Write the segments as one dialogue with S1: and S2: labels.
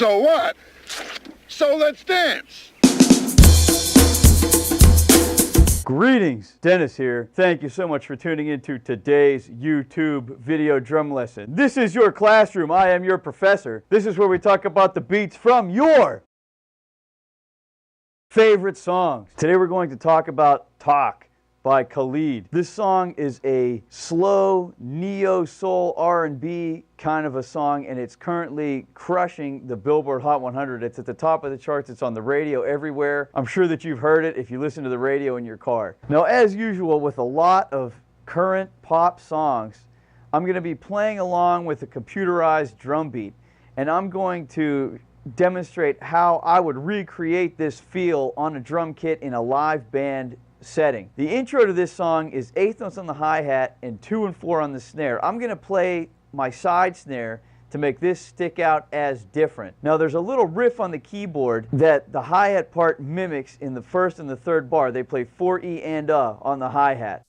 S1: So what? So let's dance.
S2: Greetings, Dennis here. Thank you so much for tuning into today's YouTube video drum lesson. This is your classroom. I am your professor. This is where we talk about the beats from your favorite songs. Today we're going to talk about Talk by Khalid. This song is a slow neo-soul R&B kind of a song, and it's currently crushing the Billboard Hot 100. It's at the top of the charts. It's on the radio everywhere. I'm sure that you've heard it if you listen to the radio in your car. Now, as usual with a lot of current pop songs, I'm going to be playing along with a computerized drum beat, and I'm going to demonstrate how I would recreate this feel on a drum kit in a live band setting. The intro to this song is 8th notes on the hi-hat and 2 and 4 on the snare. I'm going to play my side snare to make this stick out as different. Now there's a little riff on the keyboard that the hi-hat part mimics in the first and the third bar. They play 4E and on the hi-hat.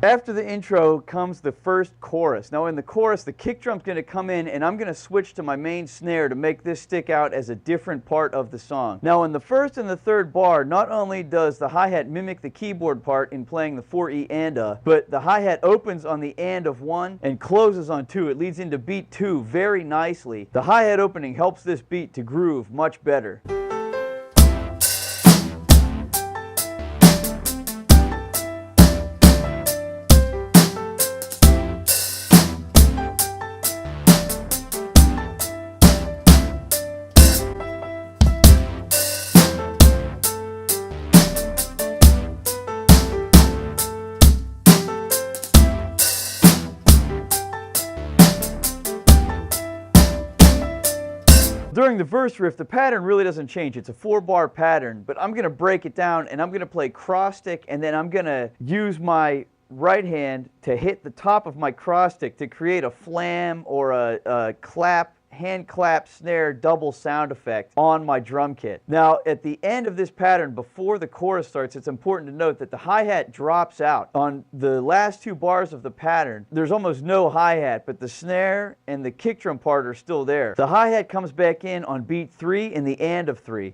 S2: After the intro comes the first chorus. Now in the chorus, the kick drum's going to come in, and I'm going to switch to my main snare to make this stick out as a different part of the song. Now in the first and the third bar, not only does the hi-hat mimic the keyboard part in playing the 4E and but the hi-hat opens on the and of 1 and closes on 2. It leads into beat 2 very nicely. The hi-hat opening helps this beat to groove much better. During the verse riff, the pattern really doesn't change. It's a 4-bar pattern, but I'm going to break it down, and I'm going to play cross stick, and then I'm going to use my right hand to hit the top of my cross stick to create a flam or a clap, hand clap snare double sound effect on my drum kit. Now at the end of this pattern, before the chorus starts, it's important to note that the hi-hat drops out. On the last 2 bars of the pattern, there's almost no hi-hat, but the snare and the kick drum part are still there. The hi-hat comes back in on beat 3 in the and of 3.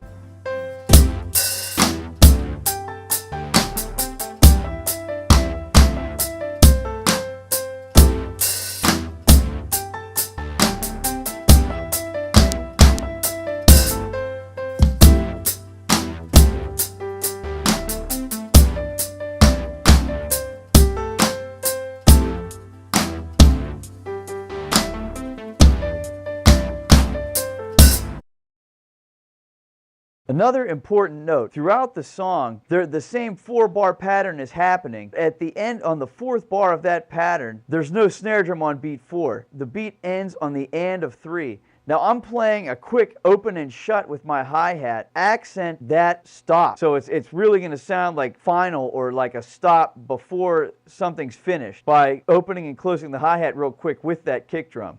S2: Another important note, throughout the song, the same 4-bar pattern is happening. At the end, on the 4th bar of that pattern, there's no snare drum on beat 4. The beat ends on the and of 3. Now I'm playing a quick open and shut with my hi-hat, accent that stop. So it's really going to sound like final or like a stop before something's finished by opening and closing the hi-hat real quick with that kick drum.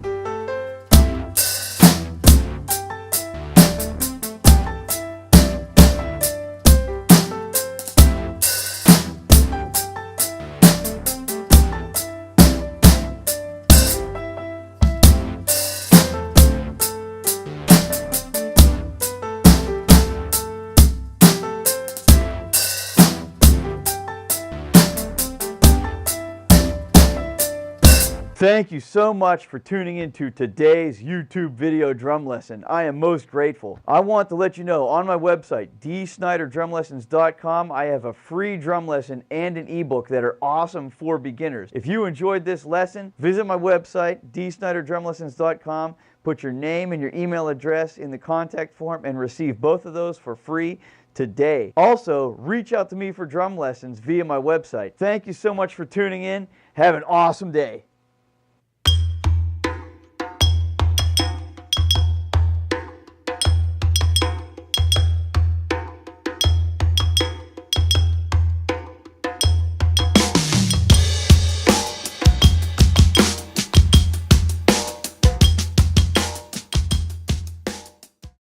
S2: Thank you so much for tuning into today's YouTube video drum lesson. I am most grateful. I want to let you know on my website, dsnyderdrumlessons.com, I have a free drum lesson and an ebook that are awesome for beginners. If you enjoyed this lesson, visit my website, dsnyderdrumlessons.com, put your name and your email address in the contact form and receive both of those for free today. Also, reach out to me for drum lessons via my website. Thank you so much for tuning in. Have an awesome day.